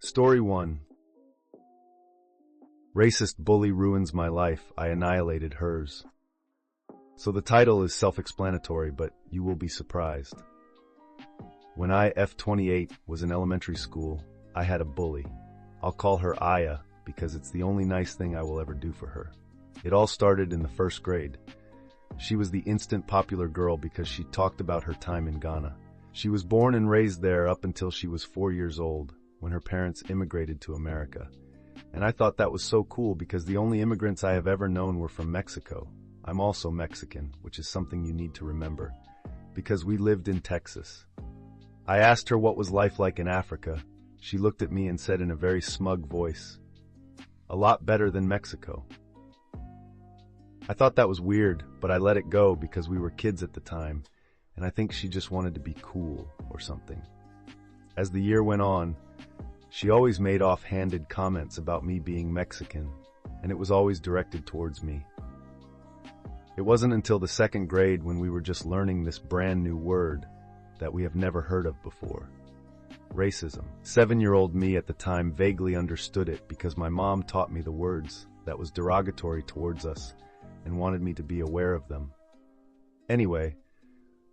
Story 1. Racist bully ruins my life, I annihilated hers. So the title is self-explanatory, but you will be surprised. When I, F28, was in elementary school, I had a bully. I'll call her Aya because it's the only nice thing I will ever do for her. It all started in the first grade. She was the instant popular girl because she talked about her time in Ghana. She was born and raised there up until she was 4 years old, when her parents immigrated to America. And I thought that was so cool because the only immigrants I have ever known were from Mexico. I'm also Mexican, which is something you need to remember, because we lived in Texas. I asked her what was life like in Africa. She looked at me and said in a very smug voice, "A lot better than Mexico." I thought that was weird, but I let it go because we were kids at the time, and I think she just wanted to be cool or something. As the year went on, she always made offhanded comments about me being Mexican, and it was always directed towards me. It wasn't until the second grade when we were just learning this brand new word that we have never heard of before. Racism. 7-year-old me at the time vaguely understood it because my mom taught me the words that was derogatory towards us and wanted me to be aware of them. Anyway,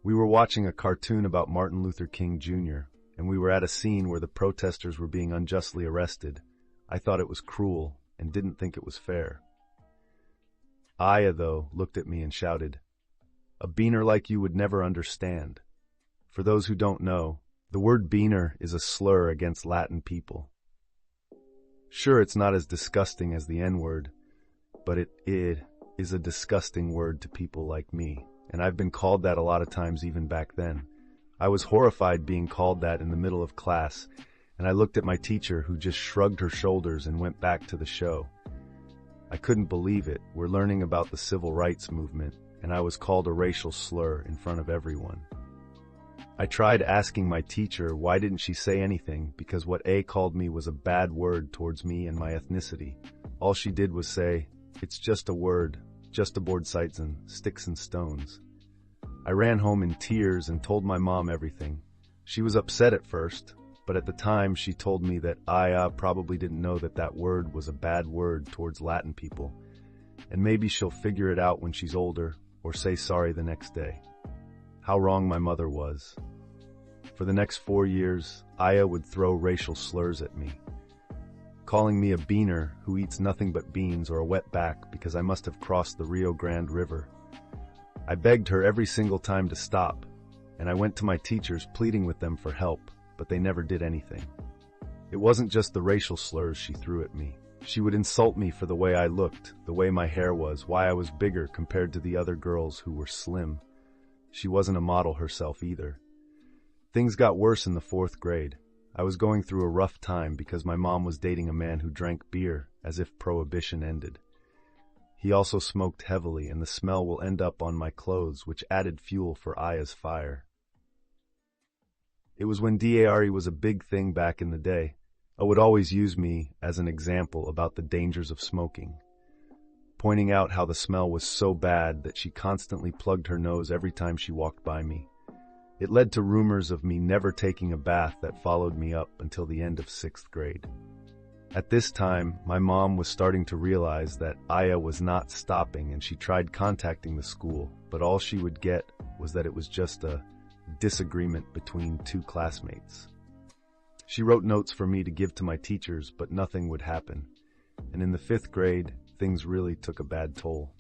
we were watching a cartoon about Martin Luther King Jr., and we were at a scene where the protesters were being unjustly arrested. I thought it was cruel and didn't think it was fair. Aya, though, looked at me and shouted, "A beaner like you would never understand." For those who don't know, the word beaner is a slur against Latin people. Sure, it's not as disgusting as the N-word, but it is a disgusting word to people like me, and I've been called that a lot of times even back then. I was horrified being called that in the middle of class, and I looked at my teacher who just shrugged her shoulders and went back to the show. I couldn't believe it. We're learning about the civil rights movement, and I was called a racial slur in front of everyone. I tried asking my teacher why didn't she say anything because what A called me was a bad word towards me and my ethnicity. All she did was say, "It's just a word, just aboard sights and sticks and stones." I ran home in tears and told my mom everything. She was upset at first, but at the time she told me that Aya probably didn't know that that word was a bad word towards Latin people, and maybe she'll figure it out when she's older or say sorry the next day. How wrong my mother was. For the next 4 years, Aya would throw racial slurs at me, calling me a beaner who eats nothing but beans or a wetback because I must have crossed the Rio Grande River. I begged her every single time to stop, and I went to my teachers pleading with them for help, but they never did anything. It wasn't just the racial slurs she threw at me. She would insult me for the way I looked, the way my hair was, why I was bigger compared to the other girls who were slim. She wasn't a model herself either. Things got worse in the 4th grade. I was going through a rough time because my mom was dating a man who drank beer as if prohibition ended. He also smoked heavily, and the smell will end up on my clothes, which added fuel for Aya's fire. It was when DARE was a big thing back in the day. I would always use me as an example about the dangers of smoking, pointing out how the smell was so bad that she constantly plugged her nose every time she walked by me. It led to rumors of me never taking a bath that followed me up until the end of 6th grade. At this time, my mom was starting to realize that Aya was not stopping, and she tried contacting the school, but all she would get was that it was just a disagreement between 2 classmates. She wrote notes for me to give to my teachers, but nothing would happen. And in the 5th grade, things really took a bad toll.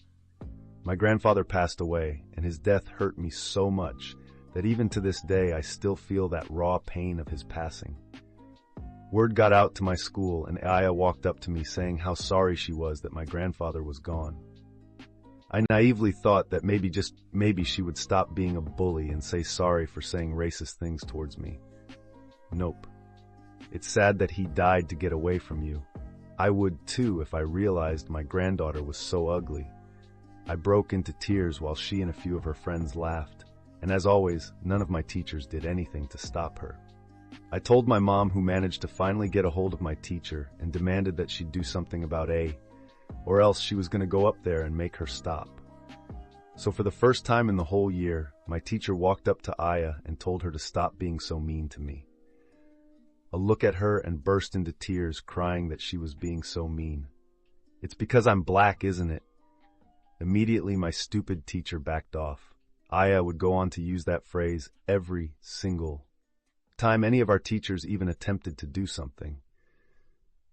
My grandfather passed away, and his death hurt me so much that even to this day I still feel that raw pain of his passing. Word got out to my school, and Aya walked up to me saying how sorry she was that my grandfather was gone. I naively thought that maybe she would stop being a bully and say sorry for saying racist things towards me. Nope. It's sad that he died to get away from you. I would too if I realized my granddaughter was so ugly. I broke into tears while she and a few of her friends laughed. And as always, none of my teachers did anything to stop her. I told my mom, who managed to finally get a hold of my teacher, and demanded that she'd do something about A, or else she was going to go up there and make her stop. So for the first time in the whole year, my teacher walked up to Aya and told her to stop being so mean to me. a look at her and burst into tears, crying that she was being so mean. "It's because I'm black, isn't it?" Immediately, my stupid teacher backed off. Aya would go on to use that phrase every single time any of our teachers even attempted to do something.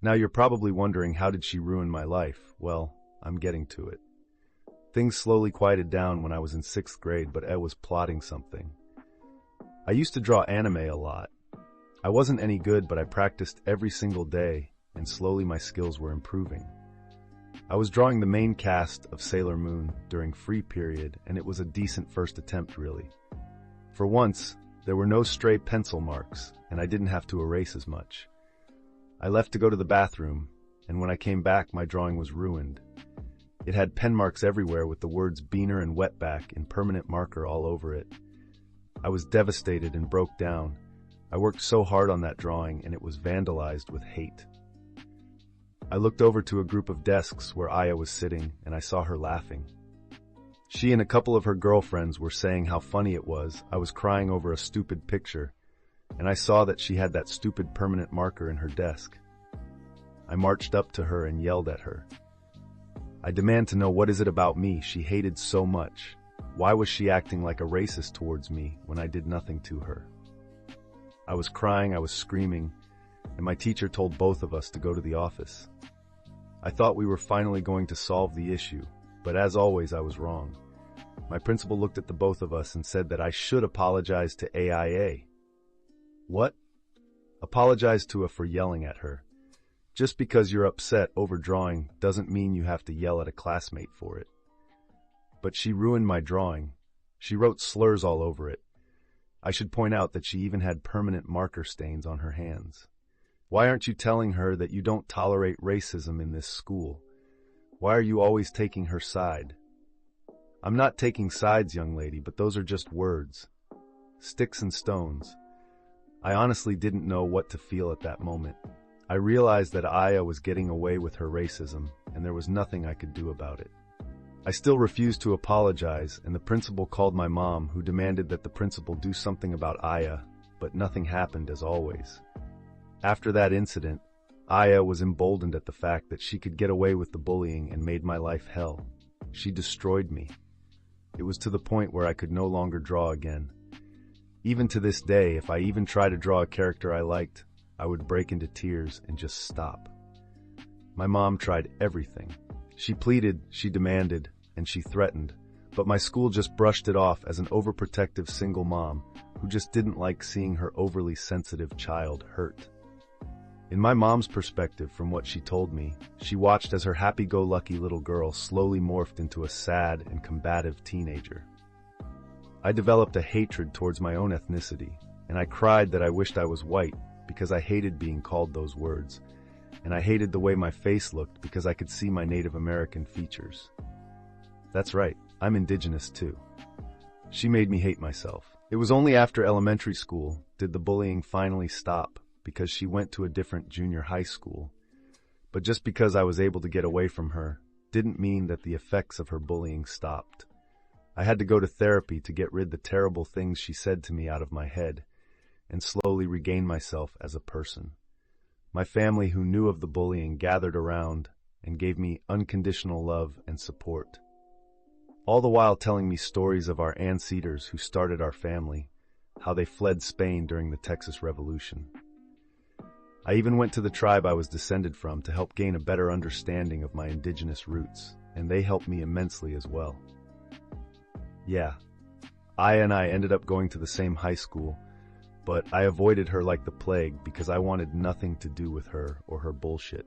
Now you're probably wondering, how did she ruin my life? Well, I'm getting to it. Things slowly quieted down when I was in 6th grade, but Ed was plotting something. I used to draw anime a lot. I wasn't any good, but I practiced every single day, and slowly my skills were improving. I was drawing the main cast of Sailor Moon during free period, and it was a decent first attempt, really. For once, there were no stray pencil marks, and I didn't have to erase as much. I left to go to the bathroom, and when I came back, my drawing was ruined. It had pen marks everywhere with the words Beaner and Wetback in permanent marker all over it. I was devastated and broke down. I worked so hard on that drawing, and it was vandalized with hate. I looked over to a group of desks where Aya was sitting, and I saw her laughing. She and a couple of her girlfriends were saying how funny it was. I was crying over a stupid picture, and I saw that she had that stupid permanent marker in her desk. I marched up to her and yelled at her. I demand to know, what is it about me she hated so much? Why was she acting like a racist towards me when I did nothing to her? I was crying, I was screaming, and my teacher told both of us to go to the office. I thought we were finally going to solve the issue, but as always, I was wrong. My principal looked at the both of us and said that I should apologize to AIA. What? Apologize to her for yelling at her. Just because you're upset over drawing doesn't mean you have to yell at a classmate for it. But she ruined my drawing. She wrote slurs all over it. I should point out that she even had permanent marker stains on her hands. Why aren't you telling her that you don't tolerate racism in this school? Why are you always taking her side? I'm not taking sides, young lady, but those are just words. Sticks and stones. I honestly didn't know what to feel at that moment. I realized that Aya was getting away with her racism, and there was nothing I could do about it. I still refused to apologize, and the principal called my mom, who demanded that the principal do something about Aya, but nothing happened as always. After that incident, Aya was emboldened at the fact that she could get away with the bullying and made my life hell. She destroyed me. It was to the point where I could no longer draw again. Even to this day, if I even tried to draw a character I liked, I would break into tears and just stop. My mom tried everything. She pleaded, she demanded, and she threatened, but my school just brushed it off as an overprotective single mom who just didn't like seeing her overly sensitive child hurt. In my mom's perspective, from what she told me, she watched as her happy-go-lucky little girl slowly morphed into a sad and combative teenager. I developed a hatred towards my own ethnicity, and I cried that I wished I was white because I hated being called those words, and I hated the way my face looked because I could see my Native American features. That's right, I'm indigenous too. She made me hate myself. It was only after elementary school did the bullying finally stop, because she went to a different junior high school. But just because I was able to get away from her didn't mean that the effects of her bullying stopped. I had to go to therapy to get rid of the terrible things she said to me out of my head and slowly regain myself as a person. My family, who knew of the bullying, gathered around and gave me unconditional love and support, all the while telling me stories of our ancestors who started our family, how they fled Spain during the Texas Revolution. I even went to the tribe I was descended from to help gain a better understanding of my indigenous roots, and they helped me immensely as well. Yeah, Aya and I ended up going to the same high school, but I avoided her like the plague because I wanted nothing to do with her or her bullshit.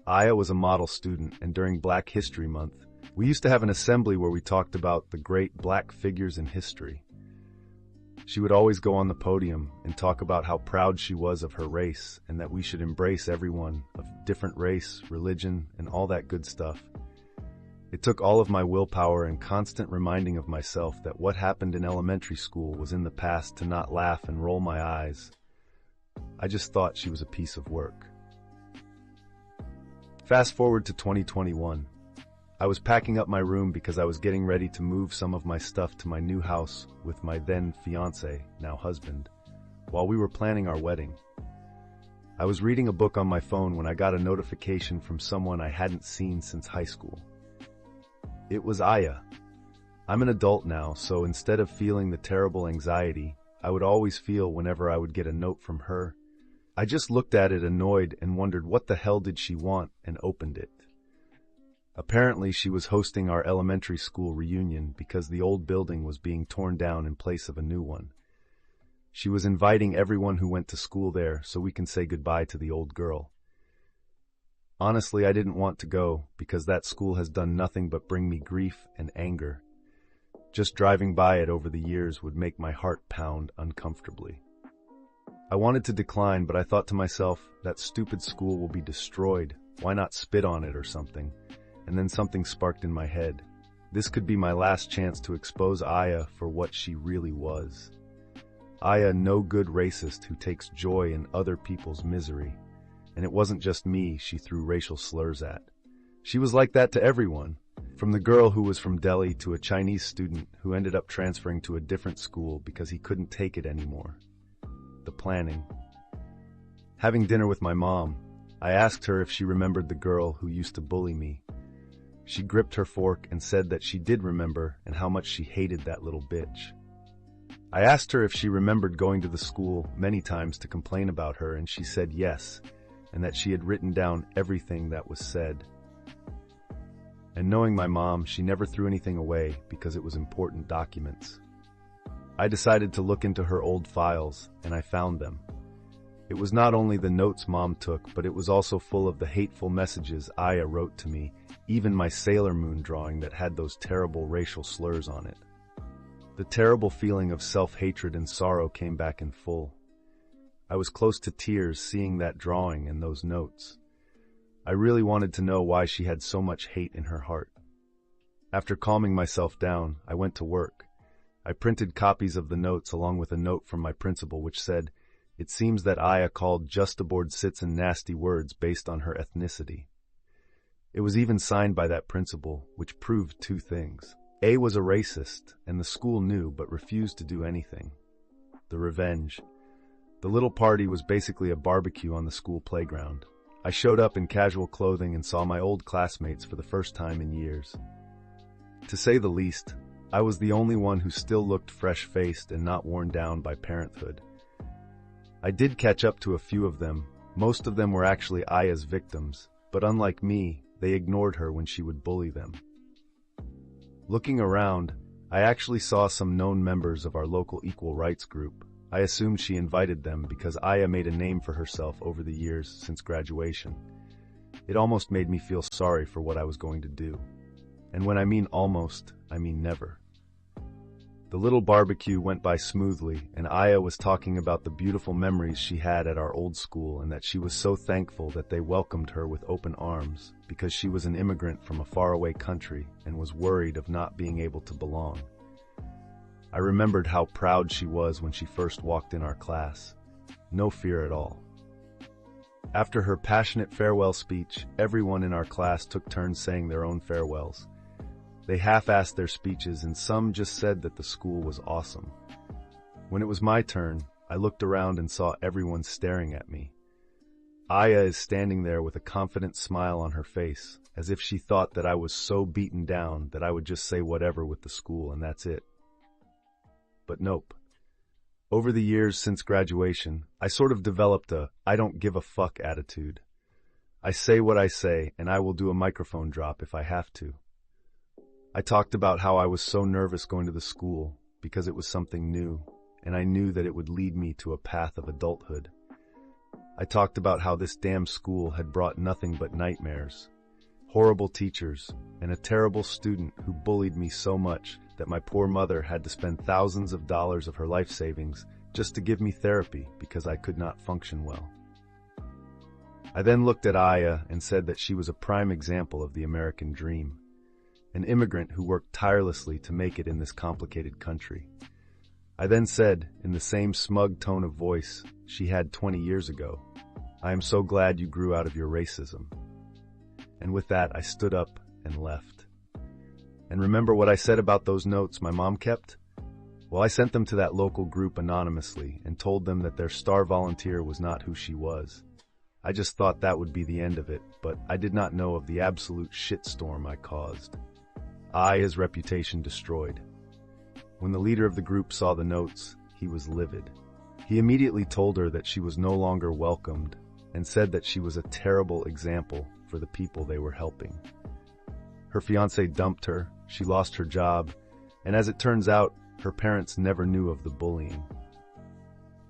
Aya was a model student, and during Black History Month, we used to have an assembly where we talked about the great black figures in history. She would always go on the podium and talk about how proud she was of her race and that we should embrace everyone of different race, religion, and all that good stuff. It took all of my willpower and constant reminding of myself that what happened in elementary school was in the past to not laugh and roll my eyes. I just thought she was a piece of work. Fast forward to 2021. I was packing up my room because I was getting ready to move some of my stuff to my new house with my then fiancé, now husband. while we were planning our wedding. I was reading a book on my phone when I got a notification from someone I hadn't seen since high school. It was Aya. I'm an adult now, so instead of feeling the terrible anxiety I would always feel whenever I would get a note from her, I just looked at it annoyed and wondered what the hell did she want and opened it. Apparently she was hosting our elementary school reunion because the old building was being torn down in place of a new one. She was inviting everyone who went to school there so we can say goodbye to the old girl. Honestly, I didn't want to go because that school has done nothing but bring me grief and anger. Just driving by it over the years would make my heart pound uncomfortably. I wanted to decline, but I thought to myself, that stupid school will be destroyed. Why not spit on it or something? And then something sparked in my head. This could be my last chance to expose Aya for what she really was. Aya, no good racist who takes joy in other people's misery. And it wasn't just me she threw racial slurs at. She was like that to everyone, from the girl who was from Delhi to a Chinese student who ended up transferring to a different school because he couldn't take it anymore. The planning. Having dinner with my mom, I asked her if she remembered the girl who used to bully me. She gripped her fork and said that she did remember and how much she hated that little bitch. I asked her if she remembered going to the school many times to complain about her, and she said yes, and that she had written down everything that was said. And knowing my mom, she never threw anything away because it was important documents. I decided to look into her old files, and I found them. It was not only the notes Mom took, but it was also full of the hateful messages Aya wrote to me, even my Sailor Moon drawing that had those terrible racial slurs on it. The terrible feeling of self-hatred and sorrow came back in full. I was close to tears seeing that drawing and those notes. I really wanted to know why she had so much hate in her heart. After calming myself down, I went to work. I printed copies of the notes along with a note from my principal which said, "It seems that Aya called just aboard Sitson nasty words based on her ethnicity." It was even signed by that principal, which proved two things. A was a racist, and the school knew but refused to do anything. The revenge. The little party was basically a barbecue on the school playground. I showed up in casual clothing and saw my old classmates for the first time in years. To say the least, I was the only one who still looked fresh-faced and not worn down by parenthood. I did catch up to a few of them. Most of them were actually Aya's victims, but unlike me, they ignored her when she would bully them. Looking around, I actually saw some known members of our local equal rights group. I assumed she invited them because Aya made a name for herself over the years since graduation. It almost made me feel sorry for what I was going to do. And when I mean almost, I mean never. The little barbecue went by smoothly, and Aya was talking about the beautiful memories she had at our old school and that she was so thankful that they welcomed her with open arms because she was an immigrant from a faraway country and was worried of not being able to belong. I remembered how proud she was when she first walked in our class. No fear at all. After her passionate farewell speech, everyone in our class took turns saying their own farewells. They half-assed their speeches and some just said that the school was awesome. When it was my turn, I looked around and saw everyone staring at me. Aya is standing there with a confident smile on her face, as if she thought that I was so beaten down that I would just say whatever with the school and that's it. But nope. Over the years since graduation, I sort of developed a I don't give a fuck attitude. I say what I say, and I will do a microphone drop if I have to. I talked about how I was so nervous going to the school because it was something new, and I knew that it would lead me to a path of adulthood. I talked about how this damn school had brought nothing but nightmares, horrible teachers, and a terrible student who bullied me so much that my poor mother had to spend thousands of dollars of her life savings just to give me therapy because I could not function well. I then looked at Aya and said that she was a prime example of the American dream, an immigrant who worked tirelessly to make it in this complicated country. I then said, in the same smug tone of voice she had 20 years ago, "I am so glad you grew out of your racism." And with that, I stood up and left. And remember what I said about those notes my mom kept? Well, I sent them to that local group anonymously and told them that their star volunteer was not who she was. I just thought that would be the end of it, but I did not know of the absolute shitstorm I caused. His reputation destroyed. When the leader of the group saw the notes, he was livid. He immediately told her that she was no longer welcomed and said that she was a terrible example for the people they were helping. Her fiancé dumped her, she lost her job, and as it turns out, her parents never knew of the bullying.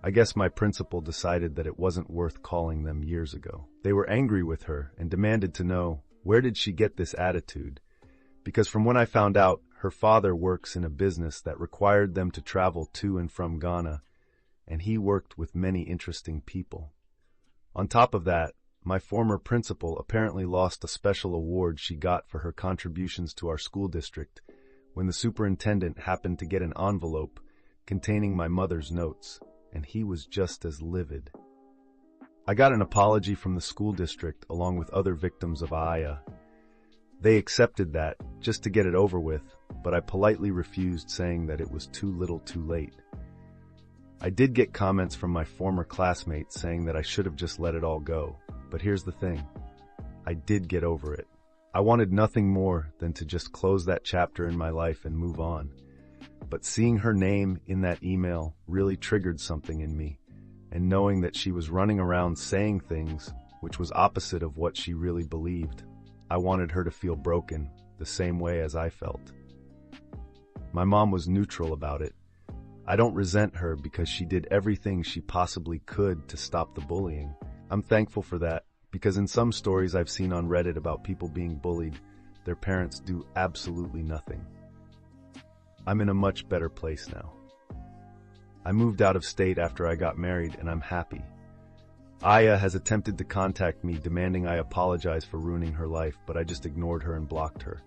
I guess my principal decided that it wasn't worth calling them years ago. They were angry with her and demanded to know, where did she get this attitude? Because from when I found out, her father works in a business that required them to travel to and from Ghana, and he worked with many interesting people. On top of that, my former principal apparently lost a special award she got for her contributions to our school district when the superintendent happened to get an envelope containing my mother's notes, and he was just as livid. I got an apology from the school district along with other victims of Aya. They accepted that, just to get it over with, but I politely refused, saying that it was too little too late. I did get comments from my former classmates saying that I should have just let it all go, but here's the thing. I did get over it. I wanted nothing more than to just close that chapter in my life and move on. But seeing her name in that email really triggered something in me, and knowing that she was running around saying things which was opposite of what she really believed, I wanted her to feel broken the same way as I felt. My mom was neutral about it. I don't resent her because she did everything she possibly could to stop the bullying. I'm thankful for that, because in some stories I've seen on Reddit about people being bullied, their parents do absolutely nothing. I'm in a much better place now. I moved out of state after I got married, and I'm happy. Aya has attempted to contact me demanding I apologize for ruining her life, but I just ignored her and blocked her.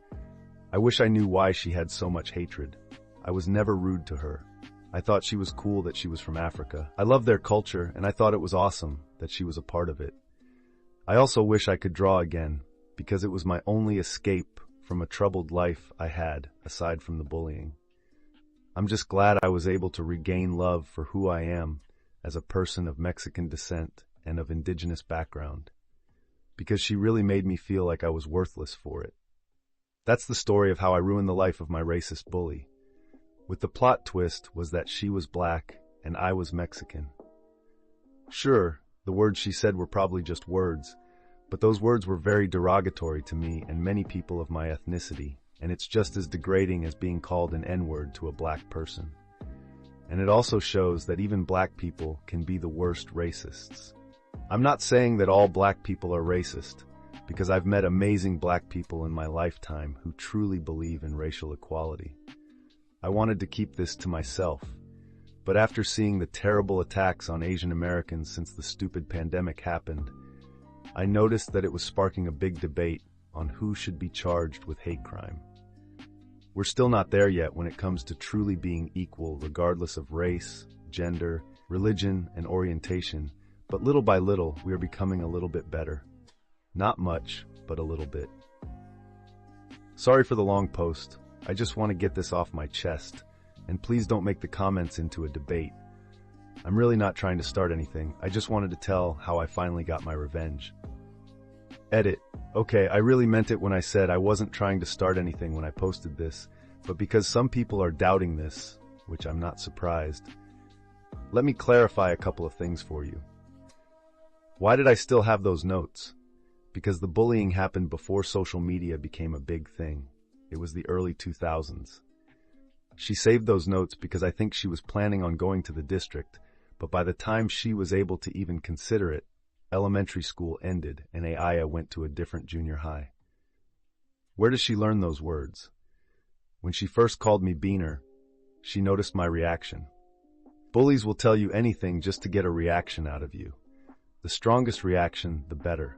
I wish I knew why she had so much hatred. I was never rude to her. I thought she was cool that she was from Africa. I love their culture, and I thought it was awesome that she was a part of it. I also wish I could draw again, because it was my only escape from a troubled life I had, aside from the bullying. I'm just glad I was able to regain love for who I am as a person of Mexican descent and of indigenous background, because she really made me feel like I was worthless for it. That's the story of how I ruined the life of my racist bully. With the plot twist was that she was black and I was Mexican. Sure, the words she said were probably just words, but those words were very derogatory to me and many people of my ethnicity, and it's just as degrading as being called an N-word to a black person. And it also shows that even black people can be the worst racists. I'm not saying that all black people are racist, because I've met amazing black people in my lifetime who truly believe in racial equality. I wanted to keep this to myself, but after seeing the terrible attacks on Asian Americans since the stupid pandemic happened, I noticed that it was sparking a big debate on who should be charged with hate crime. We're still not there yet when it comes to truly being equal regardless of race, gender, religion, and orientation, but little by little we are becoming a little bit better. Not much, but a little bit. Sorry for the long post. I just want to get this off my chest, and please don't make the comments into a debate. I'm really not trying to start anything. I just wanted to tell how I finally got my revenge. Edit. Okay, I really meant it when I said I wasn't trying to start anything when I posted this, but because some people are doubting this, which I'm not surprised, let me clarify a couple of things for you. Why did I still have those notes? Because the bullying happened before social media became a big thing. It was the early 2000s. She saved those notes because I think she was planning on going to the district, but by the time she was able to even consider it, elementary school ended and Aya went to a different junior high. Where does she learn those words? When she first called me Beaner, she noticed my reaction. Bullies will tell you anything just to get a reaction out of you. The strongest reaction, the better.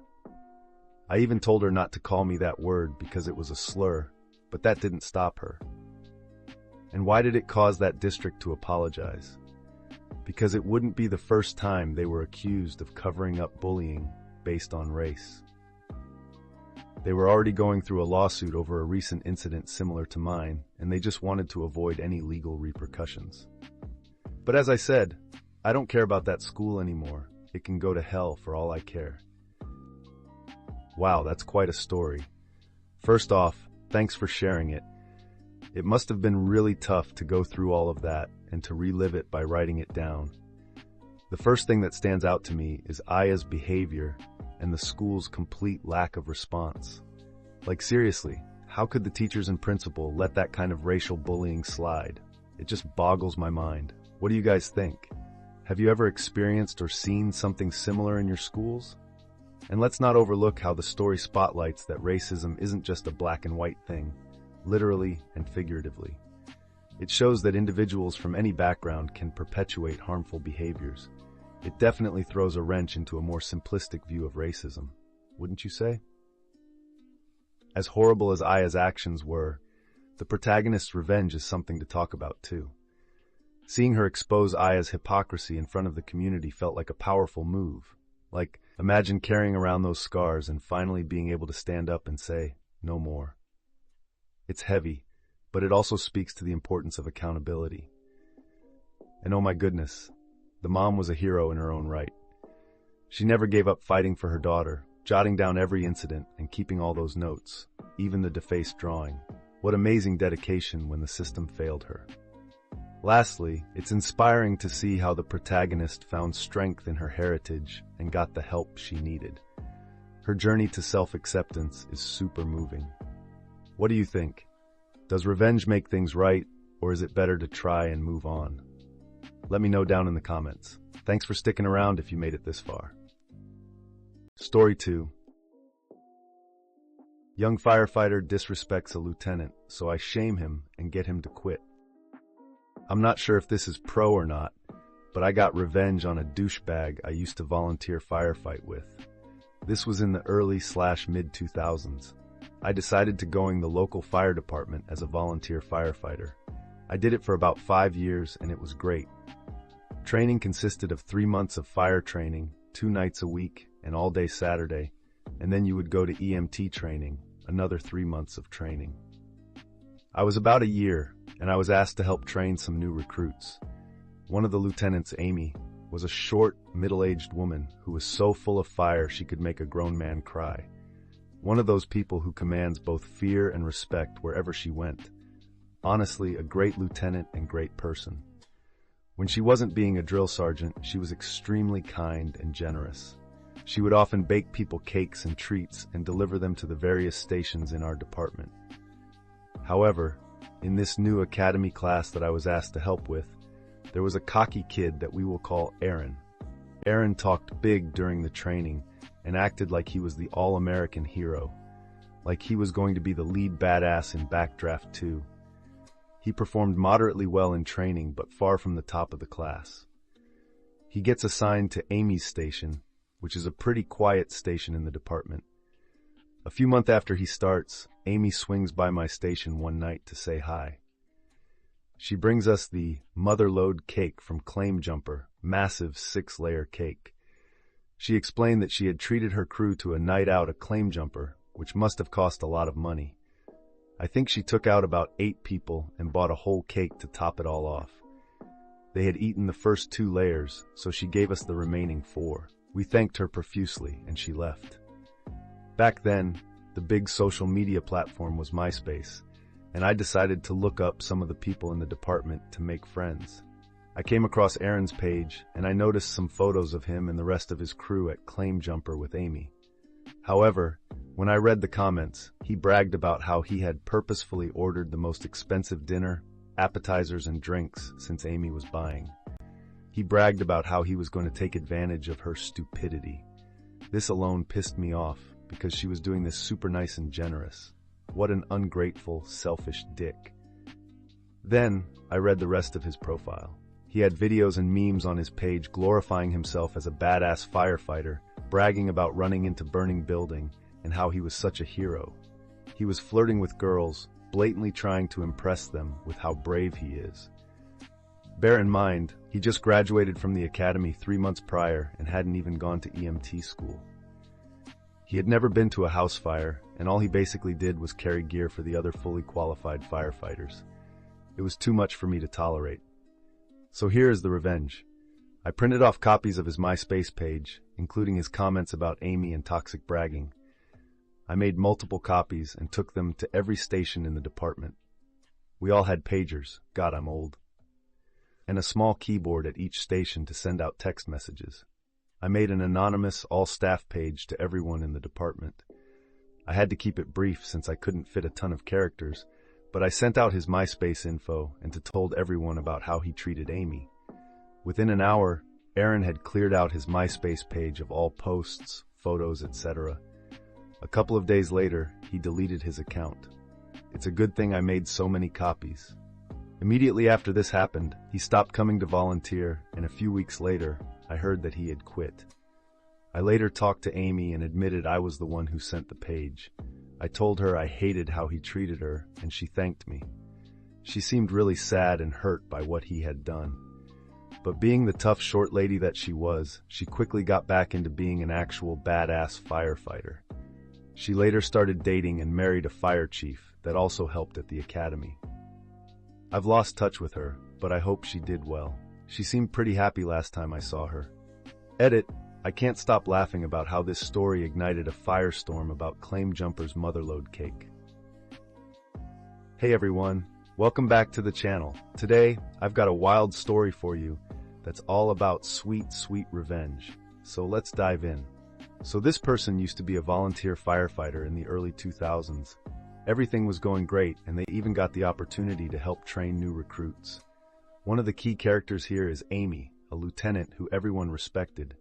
I even told her not to call me that word because it was a slur, but that didn't stop her. And why did it cause that district to apologize? Because it wouldn't be the first time they were accused of covering up bullying based on race. They were already going through a lawsuit over a recent incident similar to mine, and they just wanted to avoid any legal repercussions. But as I said, I don't care about that school anymore. It can go to hell for all I care. Wow, that's quite a story. First off, thanks for sharing it. It must have been really tough to go through all of that and to relive it by writing it down. The first thing that stands out to me is Aya's behavior and the school's complete lack of response. Like seriously, how could the teachers and principal let that kind of racial bullying slide? It just boggles my mind. What do you guys think? Have you ever experienced or seen something similar in your schools? And let's not overlook how the story spotlights that racism isn't just a black and white thing, literally and figuratively. It shows that individuals from any background can perpetuate harmful behaviors. It definitely throws a wrench into a more simplistic view of racism, wouldn't you say? As horrible as Aya's actions were, the protagonist's revenge is something to talk about too. Seeing her expose Aya's hypocrisy in front of the community felt like a powerful move. Like, imagine carrying around those scars and finally being able to stand up and say, no more. It's heavy, but it also speaks to the importance of accountability. And oh my goodness, the mom was a hero in her own right. She never gave up fighting for her daughter, jotting down every incident and keeping all those notes, even the defaced drawing. What amazing dedication when the system failed her. Lastly, it's inspiring to see how the protagonist found strength in her heritage and got the help she needed. Her journey to self-acceptance is super moving. What do you think? Does revenge make things right, or is it better to try and move on? Let me know down in the comments. Thanks for sticking around if you made it this far. Story 2. Young firefighter disrespects a lieutenant, so I shame him and get him to quit. I'm not sure if this is pro or not, but I got revenge on a douchebag I used to volunteer firefight with. This was in the early/mid 2000s. I decided to join the local fire department as a volunteer firefighter. I did it for about 5 years and it was great. Training consisted of 3 months of fire training, 2 nights a week, and all day Saturday, and then you would go to EMT training, another 3 months of training. I was about a year, and I was asked to help train some new recruits. One of the lieutenants, Amy, was a short, middle-aged woman who was so full of fire she could make a grown man cry. One of those people who commands both fear and respect wherever she went. Honestly, a great lieutenant and great person. When she wasn't being a drill sergeant, she was extremely kind and generous. She would often bake people cakes and treats and deliver them to the various stations in our department. However, in this new academy class that I was asked to help with, there was a cocky kid that we will call Aaron. Aaron talked big during the training and acted like he was the all-American hero, like he was going to be the lead badass in Backdraft 2. He performed moderately well in training, but far from the top of the class. He gets assigned to Amy's station, which is a pretty quiet station in the department. A few months after he starts, Amy swings by my station one night to say hi. She brings us the mother-lode cake from Claim Jumper, massive 6-layer cake. She explained that she had treated her crew to a night out at Claim Jumper, which must have cost a lot of money. I think she took out about 8 people and bought a whole cake to top it all off. They had eaten the first 2 layers, so she gave us the remaining 4. We thanked her profusely, and she left. Back then, the big social media platform was MySpace, and I decided to look up some of the people in the department to make friends. I came across Aaron's page, and I noticed some photos of him and the rest of his crew at Claim Jumper with Amy. However, when I read the comments, he bragged about how he had purposefully ordered the most expensive dinner, appetizers, and drinks since Amy was buying. He bragged about how he was going to take advantage of her stupidity. This alone pissed me off, because she was doing this super nice and generous. What an ungrateful, selfish dick. Then, I read the rest of his profile. He had videos and memes on his page glorifying himself as a badass firefighter, bragging about running into burning building, and how he was such a hero. He was flirting with girls, blatantly trying to impress them with how brave he is. Bear in mind, he just graduated from the academy 3 months prior and hadn't even gone to EMT school. He had never been to a house fire, and all he basically did was carry gear for the other fully qualified firefighters. It was too much for me to tolerate. So here is the revenge. I printed off copies of his MySpace page, including his comments about Amy and toxic bragging. I made multiple copies and took them to every station in the department. We all had pagers, God, I'm old, and a small keyboard at each station to send out text messages. I made an anonymous all-staff page to everyone in the department. I had to keep it brief since I couldn't fit a ton of characters, but I sent out his MySpace info and told everyone about how he treated Amy. Within an hour, Aaron had cleared out his MySpace page of all posts, photos, etc. A couple of days later, he deleted his account. It's a good thing I made so many copies. Immediately after this happened, he stopped coming to volunteer, and a few weeks later, I heard that he had quit. I later talked to Amy and admitted I was the one who sent the page. I told her I hated how he treated her, and she thanked me. She seemed really sad and hurt by what he had done. But being the tough short lady that she was, she quickly got back into being an actual badass firefighter. She later started dating and married a fire chief that also helped at the academy. I've lost touch with her, but I hope she did well. She seemed pretty happy last time I saw her. Edit. I can't stop laughing about how this story ignited a firestorm about Claim Jumper's motherlode cake. Hey everyone, welcome back to the channel. Today, I've got a wild story for you that's all about sweet, sweet revenge. So let's dive in. So this person used to be a volunteer firefighter in the early 2000s. Everything was going great, and they even got the opportunity to help train new recruits. One of the key characters here is Amy, a lieutenant who everyone respected.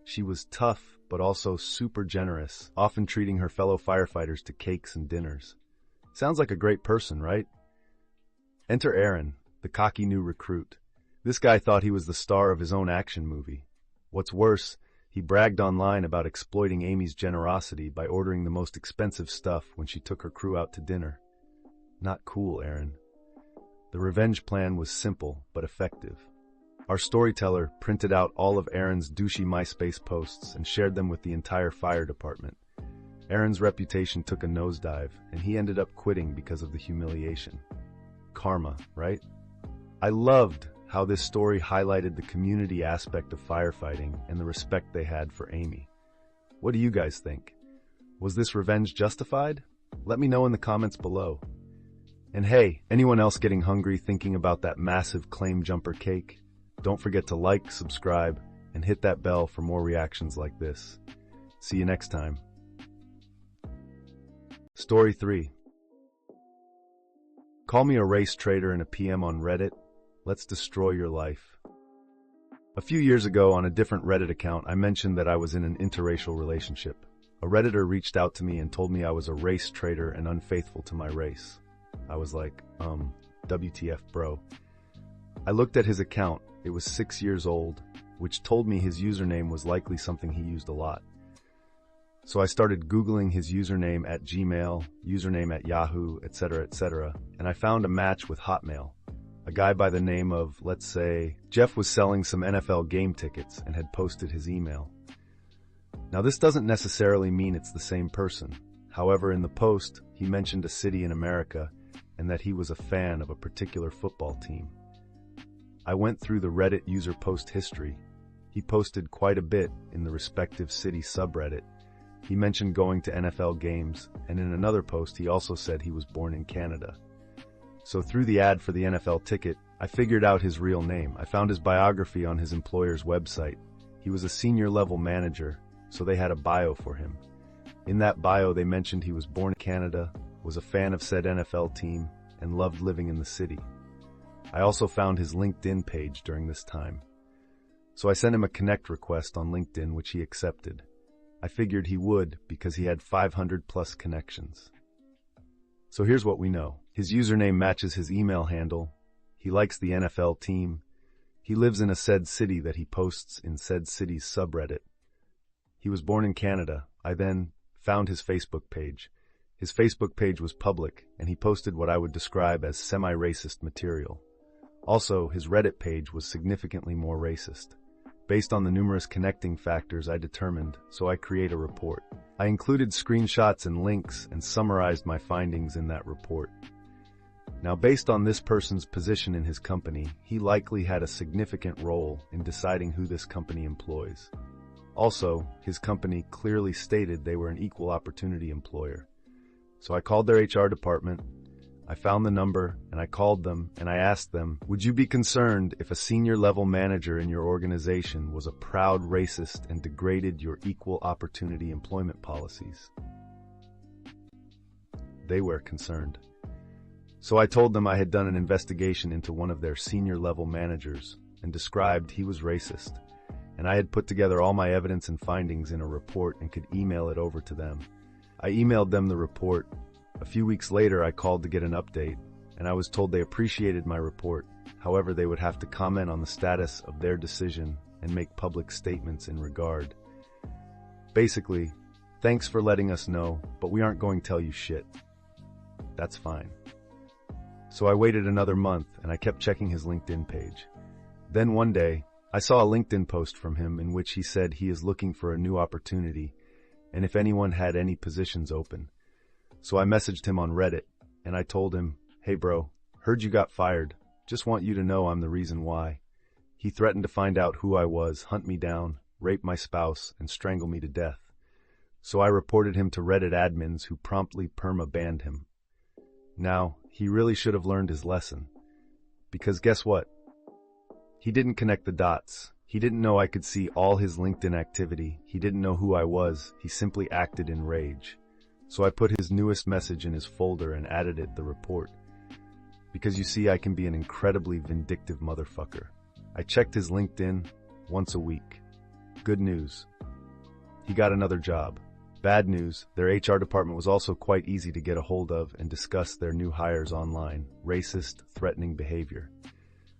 She was tough, but also super generous, often treating her fellow firefighters to cakes and dinners. Sounds like a great person, right? Enter Aaron, the cocky new recruit. This guy thought he was the star of his own action movie. What's worse, he bragged online about exploiting Amy's generosity by ordering the most expensive stuff when she took her crew out to dinner. Not cool, Aaron. The revenge plan was simple, but effective. Our storyteller printed out all of Aaron's douchey MySpace posts and shared them with the entire fire department. Aaron's reputation took a nosedive, and he ended up quitting because of the humiliation. Karma, right? I loved how this story highlighted the community aspect of firefighting and the respect they had for Amy. What do you guys think? Was this revenge justified? Let me know in the comments below. And hey, anyone else getting hungry thinking about that massive Claim Jumper cake? Don't forget to like, subscribe, and hit that bell for more reactions like this. See you next time. Story 3. Call me a race traitor and a PM on Reddit. Let's destroy your life. A few years ago on a different Reddit account, I mentioned that I was in an interracial relationship. A Redditor reached out to me and told me I was a race traitor and unfaithful to my race. I was like, WTF, bro. I looked at his account. It was 6 years old, which told me his username was likely something he used a lot. So I started Googling his username at Gmail, username at Yahoo, etc., and I found a match with Hotmail. A guy by the name of, let's say, Jeff was selling some NFL game tickets and had posted his email. Now this doesn't necessarily mean it's the same person. However, in the post, he mentioned a city in America and that he was a fan of a particular football team. I went through the Reddit user post history. He posted quite a bit in the respective city subreddit. He mentioned going to NFL games, and in another post he also said he was born in Canada. So through the ad for the NFL ticket, I figured out his real name. I found his biography on his employer's website. He was a senior level manager, so they had a bio for him. In that bio they mentioned he was born in Canada, was a fan of said NFL team, and loved living in the city. I also found his LinkedIn page during this time. So I sent him a connect request on LinkedIn, which he accepted. I figured he would because he had 500 plus connections. So here's what we know. His username matches his email handle. He likes the NFL team. He lives in a said city that he posts in said city's subreddit. He was born in Canada. I then found his Facebook page. His Facebook page was public, and he posted what I would describe as semi-racist material. Also, his Reddit page was significantly more racist. Based on the numerous connecting factors I determined, so I create a report. I included screenshots and links and summarized my findings in that report. Now, based on this person's position in his company, he likely had a significant role in deciding who this company employs. Also, his company clearly stated they were an equal opportunity employer. So I called their HR department, I found the number, and I called them, and I asked them, would you be concerned if a senior level manager in your organization was a proud racist and degraded your equal opportunity employment policies? They were concerned. So I told them I had done an investigation into one of their senior level managers and described he was racist, and I had put together all my evidence and findings in a report and could email it over to them. I emailed them the report. A few weeks later, I called to get an update, and I was told they appreciated my report. However, they would have to comment on the status of their decision and make public statements in regard. Basically, thanks for letting us know, but we aren't going to tell you shit. That's fine. So I waited another month, and I kept checking his LinkedIn page. Then one day, I saw a LinkedIn post from him in which he said he is looking for a new opportunity, and if anyone had any positions open. So I messaged him on Reddit, and I told him, hey bro, heard you got fired. Just want you to know I'm the reason why. He threatened to find out who I was, hunt me down, rape my spouse, and strangle me to death. So I reported him to Reddit admins who promptly perma-banned him. Now, he really should have learned his lesson. Because guess what? He didn't connect the dots. He didn't know I could see all his LinkedIn activity. He didn't know who I was. He simply acted in rage. So I put his newest message in his folder and added it the report. Because you see, I can be an incredibly vindictive motherfucker. I checked his LinkedIn once a week. Good news. He got another job. Bad news, their HR department was also quite easy to get a hold of and discuss their new hires online. Racist, threatening behavior.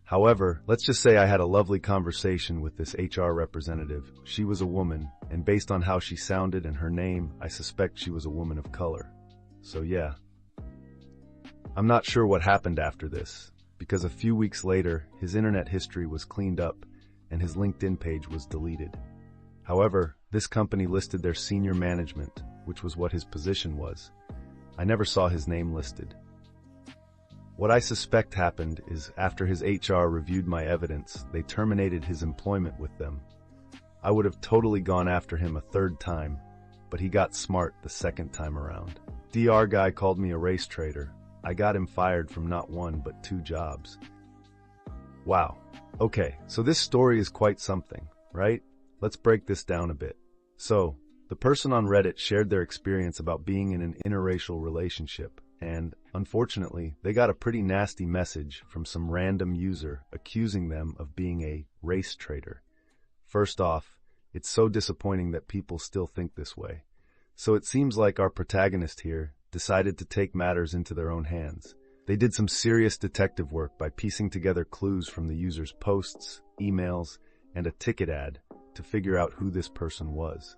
However, let's just say I had a lovely conversation with this HR representative. She was a woman, and based on how she sounded and her name, I suspect she was a woman of color. So yeah. I'm not sure what happened after this, because a few weeks later, his internet history was cleaned up and his LinkedIn page was deleted. However, this company listed their senior management, which was what his position was. I never saw his name listed. What I suspect happened is after his HR reviewed my evidence, they terminated his employment with them. I would have totally gone after him a third time, but he got smart the second time around. DR guy called me a race traitor. I got him fired from not one but 2 jobs. Wow. Okay, so this story is quite something, right? Let's break this down a bit. So, the person on Reddit shared their experience about being in an interracial relationship, and, unfortunately, they got a pretty nasty message from some random user accusing them of being a race traitor. First off, it's so disappointing that people still think this way. So it seems like our protagonist here decided to take matters into their own hands. They did some serious detective work by piecing together clues from the user's posts, emails, and a ticket ad to figure out who this person was.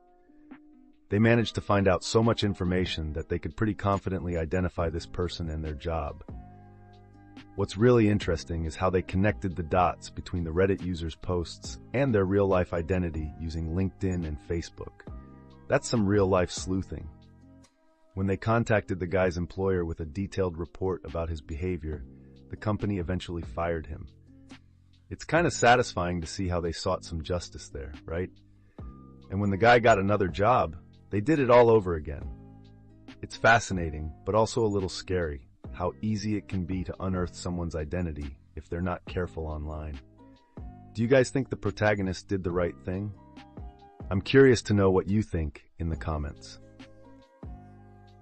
They managed to find out so much information that they could pretty confidently identify this person and their job. What's really interesting is how they connected the dots between the Reddit user's posts and their real-life identity using LinkedIn and Facebook. That's some real-life sleuthing. When they contacted the guy's employer with a detailed report about his behavior, the company eventually fired him. It's kind of satisfying to see how they sought some justice there, right? And when the guy got another job, they did it all over again. It's fascinating, but also a little scary, how easy it can be to unearth someone's identity if they're not careful online. Do you guys think the protagonist did the right thing? I'm curious to know what you think in the comments.